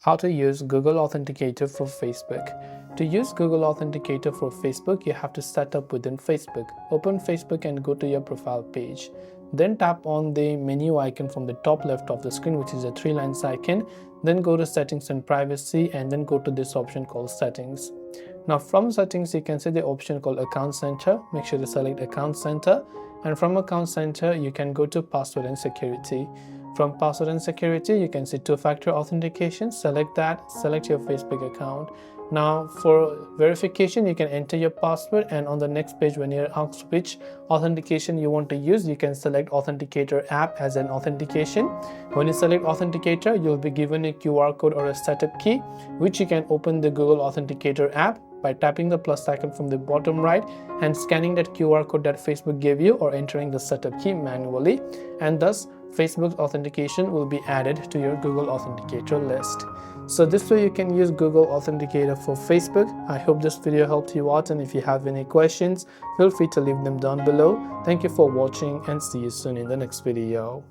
How to use Google Authenticator for Facebook. To use Google Authenticator for Facebook, you have to set up within Facebook. Open Facebook and go to your profile page. Then tap on the menu icon from the top left of the screen, which is a 3 lines icon. Then go to Settings and Privacy and then go to this option called Settings. Now from Settings, you can see the option called Account Center. Make sure to select Account Center. And from Account Center, you can go to Password and Security. From Password and Security, you can see two-factor authentication. Select that, select your Facebook account. Now for verification, you can enter your password, and on the next page when you're asked which authentication you want to use, you can select Authenticator app as an authentication. When you select Authenticator, you'll be given a QR code or a setup key, which you can open the Google Authenticator app by tapping the plus icon from the bottom right and scanning that QR code that Facebook gave you, or entering the setup key manually, and thus Facebook's authentication will be added to your Google Authenticator list. So this way you can use Google Authenticator for Facebook. I hope this video helped you out, and if you have any questions, feel free to leave them down below. Thank you for watching and see you soon in the next video.